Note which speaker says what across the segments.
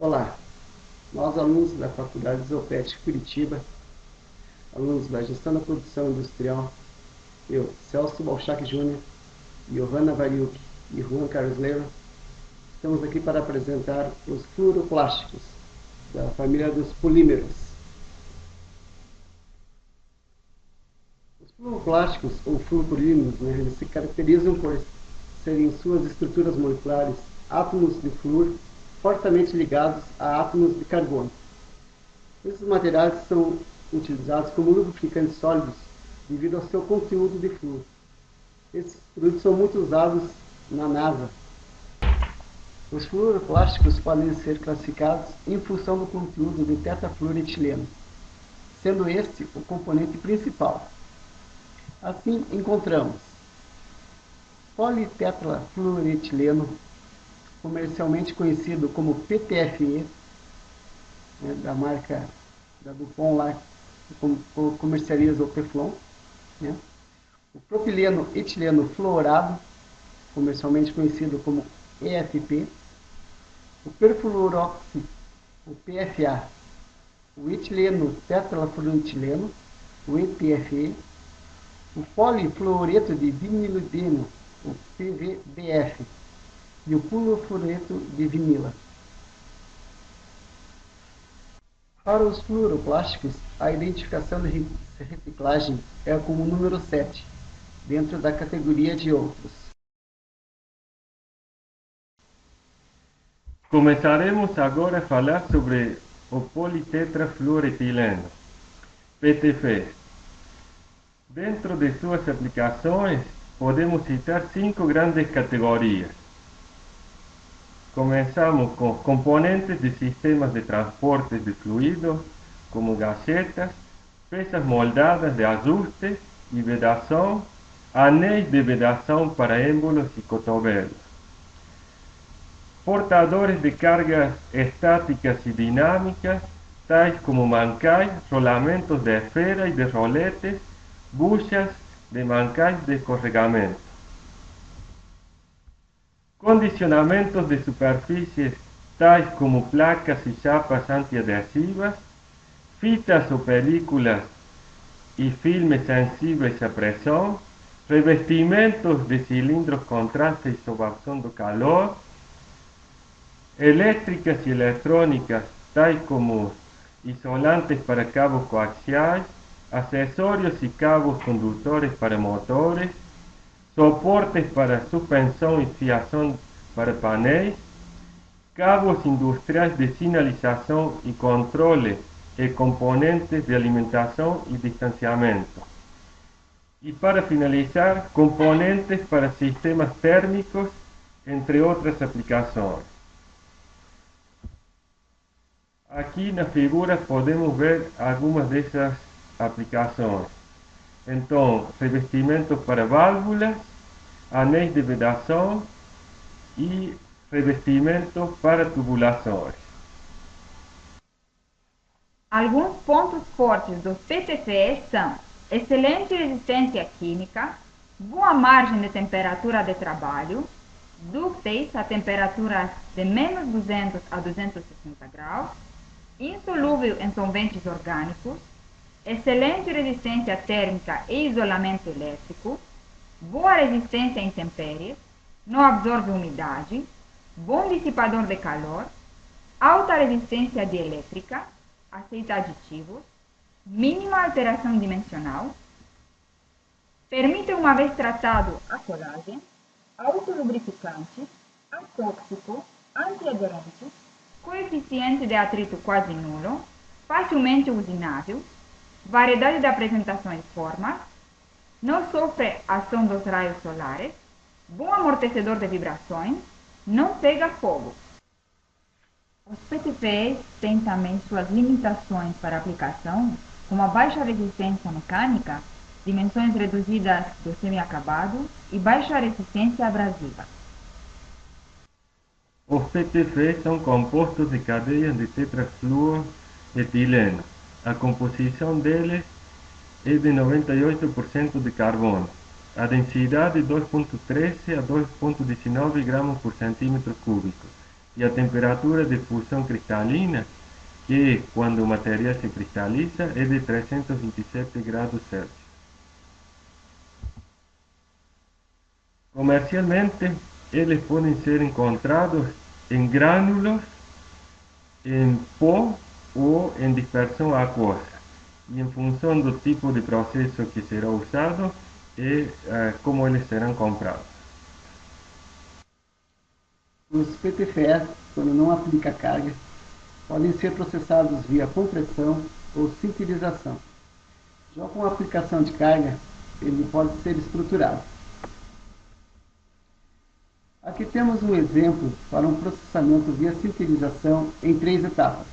Speaker 1: Olá, nós alunos da Faculdade Zoopética Curitiba, alunos da Gestão da Produção Industrial, eu, Celso Balchac Júnior, Giovanna Variuc e Juan Carlos Leiro, estamos aqui para apresentar os fluoroplásticos da família dos polímeros. Os fluoroplásticos, ou fluoropolímeros, eles se caracterizam por serem em suas estruturas moleculares átomos de flúor fortemente ligados a átomos de carbono. Esses materiais são utilizados como lubrificantes sólidos devido ao seu conteúdo de flúor. Esses produtos são muito usados na NASA. Os fluoroplásticos podem ser classificados em função do conteúdo de tetafluoretileno, sendo este o componente principal. Assim, encontramos politetrafluoretileno, comercialmente conhecido como PTFE, da marca da Dupont lá, que comercializa o Teflon, o propileno etileno fluorado, comercialmente conhecido como EFP, o perfluoroxi, o PFA, o etileno tetrafluoretileno, o ETFE, o polifluoreto de vinilideno, o PVDF, e o pulofluoreto de vinila. Para os fluoroplásticos, a identificação de reciclagem é como o número 7, dentro da categoria de outros.
Speaker 2: Começaremos agora a falar sobre o politetrafluoretileno, PTFE. Dentro de suas aplicações, podemos citar 5 grandes categorias. Começamos com componentes de sistemas de transporte de fluido, como gacetas, peças moldadas de ajuste e vedação, anéis de vedação para êmbolos e cotovelos. Portadores de cargas estáticas e dinâmicas, tais como mancais, rolamentos de esfera e de roletes, buchas de mancais de escorregamento. Condicionamentos de superfícies, tais como placas e chapas antiadhesivas, fitas ou películas e filmes sensíveis à pressão, revestimentos de cilindros contráteis sob ação do calor, elétricas e eletrônicas, tais como isolantes para cabos coaxiais, acessórios e cabos condutores para motores, soportes para suspensão e fiação para painéis, cabos industriais de sinalização e controle e componentes de alimentação e distanciamento. E para finalizar, componentes para sistemas térmicos, entre outras aplicações. Aqui na figura podemos ver algumas dessas aplicações. Então, revestimentos para válvulas, anéis de vedação e revestimentos para tubulações.
Speaker 3: Alguns pontos fortes do PTFE são excelente resistência química, boa margem de temperatura de trabalho, dúcteis a temperaturas de menos 200 a 260 graus, insolúvel em solventes orgânicos, excelente resistência térmica e isolamento elétrico, boa resistência a intempéries, não absorve umidade, bom dissipador de calor, alta resistência dielétrica, aceita aditivos, mínima alteração dimensional, permite, uma vez tratado, a colagem, autolubrificante, atóxico, antiaderente, coeficiente de atrito quase nulo, facilmente usinável, variedade de apresentação e formas, não sofre ação dos raios solares, bom amortecedor de vibrações, não pega fogo. Os PTFEs têm também suas limitações para aplicação, como a baixa resistência mecânica, dimensões reduzidas do semi-acabado e baixa resistência abrasiva.
Speaker 2: Os PTFEs são compostos de cadeias de tetrafluoretileno. A composição deles é de 98% de carbono. A densidade é 2,13 a 2,19 gramas por centímetro cúbico y a temperatura de fusión cristalina, que cuando el material se cristaliza es de 327 grados Celsius. Comercialmente, eles pueden ser encontrados en gránulos, en pó o en dispersión acuosa. Y en función del tipo de proceso que será usado, como eles serão comprados.
Speaker 1: Os PTFEs, quando não aplica carga, podem ser processados via compressão ou sintetização. Já com a aplicação de carga, ele pode ser estruturado. Aqui temos um exemplo para um processamento via sintetização em 3 etapas.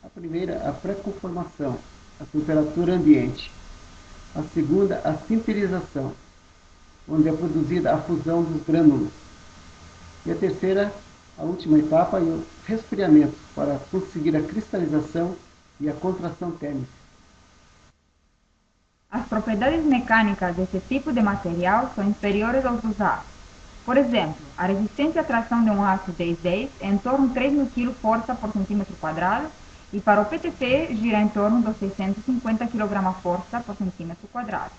Speaker 1: A primeira, a pré-conformação, a temperatura ambiente. A segunda, a sinterização, onde é produzida a fusão dos grânulos. E a terceira, a última etapa, é o resfriamento, para conseguir a cristalização e a contração térmica.
Speaker 3: As propriedades mecânicas desse tipo de material são inferiores aos usados. Por exemplo, a resistência à tração de um aço 1010 é em torno de 3.000 kg por centímetro quadrado, e para o PTFE gira em torno de 650 kg força por centímetro quadrado.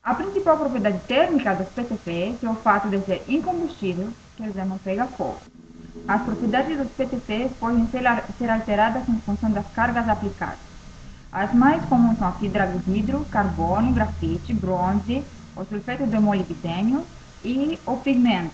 Speaker 3: A principal propriedade térmica dos PTFEs é o fato de ser incombustível, quer dizer, não pega fogo. As propriedades dos PTFEs podem ser alteradas em função das cargas aplicadas. As mais comuns são a fibra de vidro, carbono, grafite, bronze, o sulfeto de molibdênio e o pigmento.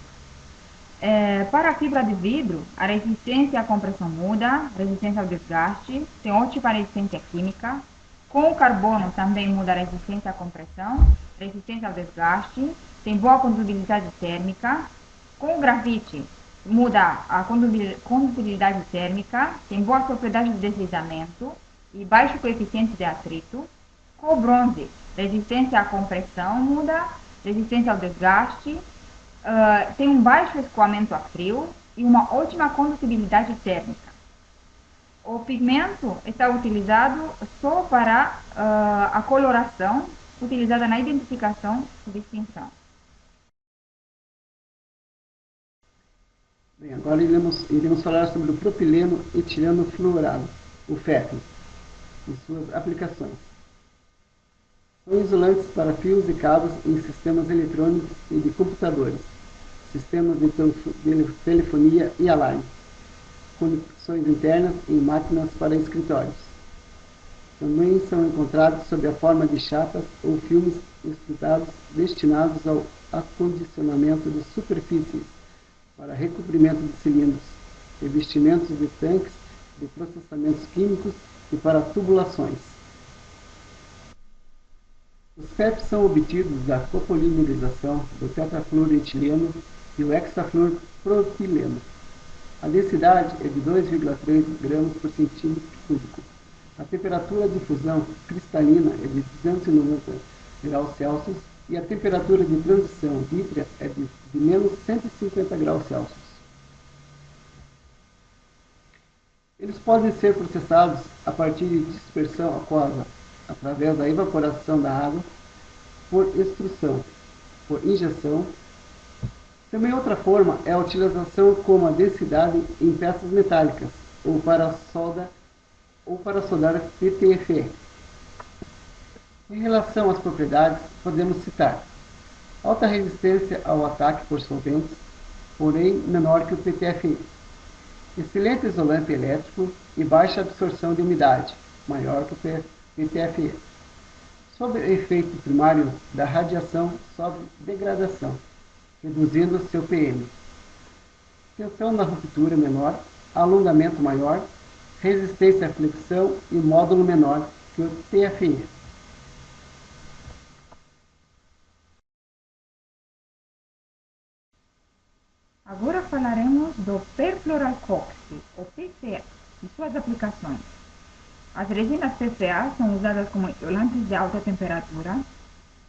Speaker 3: Para a fibra de vidro, a resistência à compressão muda, resistência ao desgaste, tem ótima resistência química. Com o carbono também muda a resistência à compressão, resistência ao desgaste, tem boa condutibilidade térmica. Com o grafite, muda a condutibilidade térmica, tem boas propriedades de deslizamento e baixo coeficiente de atrito. Com o bronze, resistência à compressão muda, resistência ao desgaste, tem um baixo escoamento a frio e uma ótima condutibilidade térmica. O pigmento está utilizado só para a coloração, utilizada na identificação e distinção.
Speaker 1: Bem, agora iremos falar sobre o propileno etileno fluorado, o FEF, e suas aplicações. São isolantes para fios e cabos em sistemas eletrônicos e de computadores, sistemas de telefonia e alarme, conexões internas em máquinas para escritórios. Também são encontrados sob a forma de chapas ou filmes extrudados destinados ao acondicionamento de superfícies, para recobrimento de cilindros, revestimentos de tanques de processamentos químicos e para tubulações. Os FEPs são obtidos da copolimerização do tetrafluoretileno e o hexafluoropropileno. A densidade é de 2,3 gramas por centímetro cúbico. A temperatura de fusão cristalina é de 290 graus Celsius e a temperatura de transição vítrea é de menos 150 graus Celsius. Eles podem ser processados a partir de dispersão aquosa, através da evaporação da água, por extrusão, por injeção. Também outra forma é a utilização como a densidade em peças metálicas, ou para soldar PTFE. Em relação às propriedades, podemos citar alta resistência ao ataque por solventes, porém menor que o PTFE. Excelente isolante elétrico e baixa absorção de umidade, maior que o PTFE. Sob o efeito primário da radiação, sofre degradação, reduzindo seu PM. Tensão na ruptura menor, alongamento maior, resistência à flexão e módulo menor que o TFE.
Speaker 3: Agora falaremos do perfluoralkoxe, ou PCA, e suas aplicações. As resinas PCA são usadas como isolantes de alta temperatura,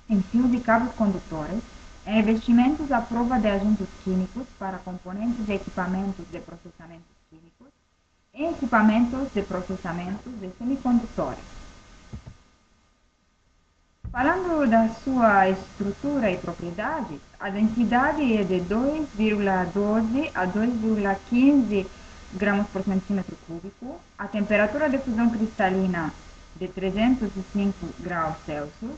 Speaker 3: em fios e cabos condutores, em revestimentos à prova de agentes químicos para componentes e equipamentos de processamentos químicos, em equipamentos de processamento de semicondutores. Falando da sua estrutura e propriedades, a densidade é de 2,12 a 2,15 gramas por centímetro cúbico, a temperatura de fusão cristalina de 305 graus Celsius,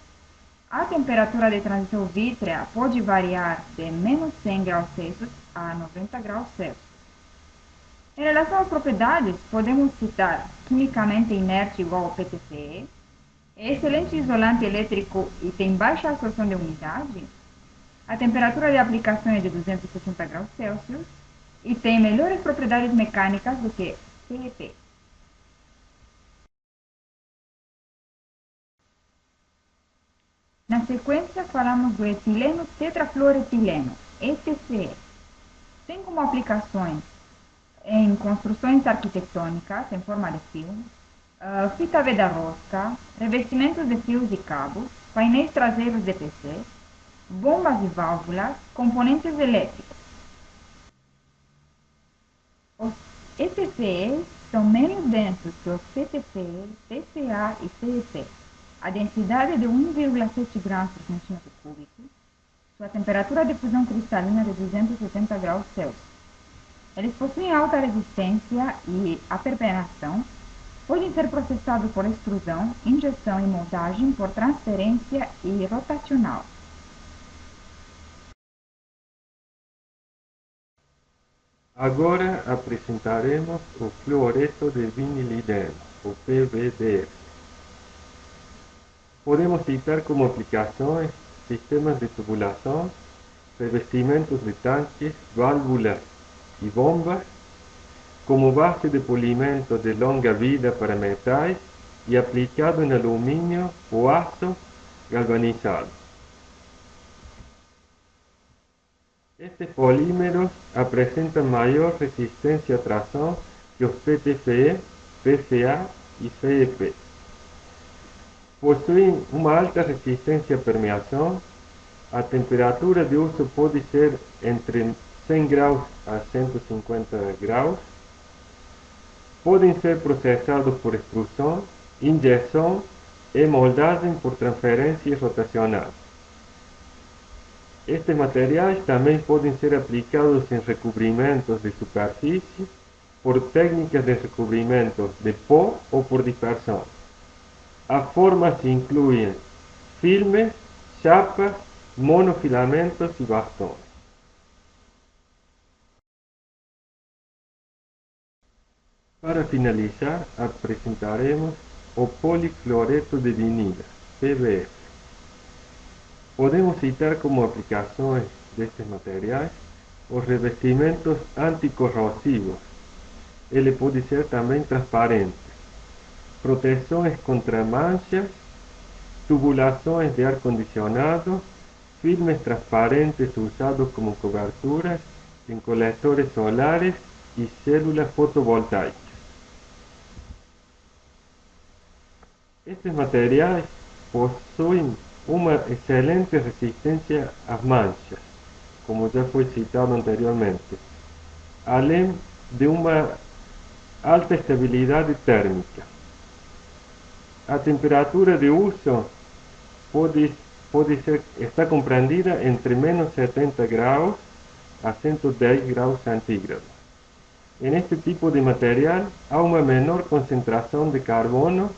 Speaker 3: a temperatura de transição vítrea pode variar de menos 100 graus Celsius a 90 graus Celsius. Em relação às propriedades, podemos citar quimicamente inerte igual ao PTFE, é excelente isolante elétrico e tem baixa absorção de umidade, a temperatura de aplicação é de 260 graus Celsius e tem melhores propriedades mecânicas do que PET. Na sequência, falamos do etileno tetrafluoretileno, ETCE. Tem como aplicações em construções arquitetônicas em forma de filme, fita veda-rosca, revestimentos de fios e cabos, painéis traseiros de PC, bombas e válvulas, componentes elétricos. Os ETCEs são menos densos que os PTCE, PCA e PET. A densidade é de 1,7 graus por centímetro cúbico, sua temperatura de fusão cristalina é de 270 graus Celsius. Eles possuem alta resistência e aperpenação, podem ser processados por extrusão, injeção e moldagem por transferência e rotacional.
Speaker 2: Agora apresentaremos o fluoreto de vinilideno, o PVDF. Podemos citar como aplicações sistemas de tubulação, revestimentos de tanques, válvulas e bombas, como base de polimento de longa vida para metais e aplicado em alumínio ou aço galvanizado. Estes polímeros apresentam maior resistência à tração que os PTFE, PCA e CEP. Possuem uma alta resistência à permeação. A temperatura de uso pode ser entre 100 graus a 150 graus. Podem ser processados por extrusão, injeção e moldagem por transferência rotacional. Estes materiais também podem ser aplicados em recobrimentos de superfície, por técnicas de recobrimento de pó ou por dispersão. As formas incluem filmes, chapas, monofilamentos e bastões. Para finalizar, apresentaremos o polifluoreto de vinila, PVF. Podemos citar como aplicações destes materiais os revestimentos anticorrosivos. Ele pode ser também transparente. Proteções contra manchas, tubulações de ar-condicionado, filmes transparentes usados como coberturas em coletores solares e células fotovoltaicas. Estes materiais possuem uma excelente resistência às manchas, como já foi citado anteriormente, além de uma alta estabilidade térmica. A temperatura de uso está compreendida entre menos 70 graus a 110 graus centígrados. En este tipo de material há uma menor concentração de carbono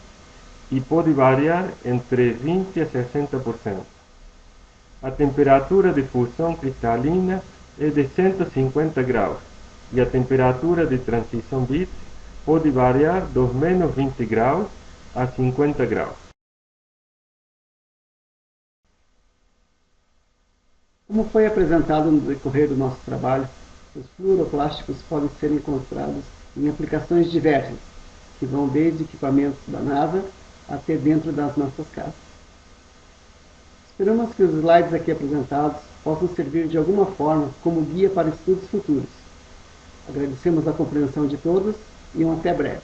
Speaker 2: e pode variar entre 20 a 60%. A temperatura de fusão cristalina é de 150 graus e a temperatura de transição bit pode variar dos menos 20 graus a 50 graus.
Speaker 1: Como foi apresentado no decorrer do nosso trabalho, os fluoroplásticos podem ser encontrados em aplicações diversas, que vão desde equipamentos da NASA até dentro das nossas casas. Esperamos que os slides aqui apresentados possam servir de alguma forma como guia para estudos futuros. Agradecemos a compreensão de todos e até breve.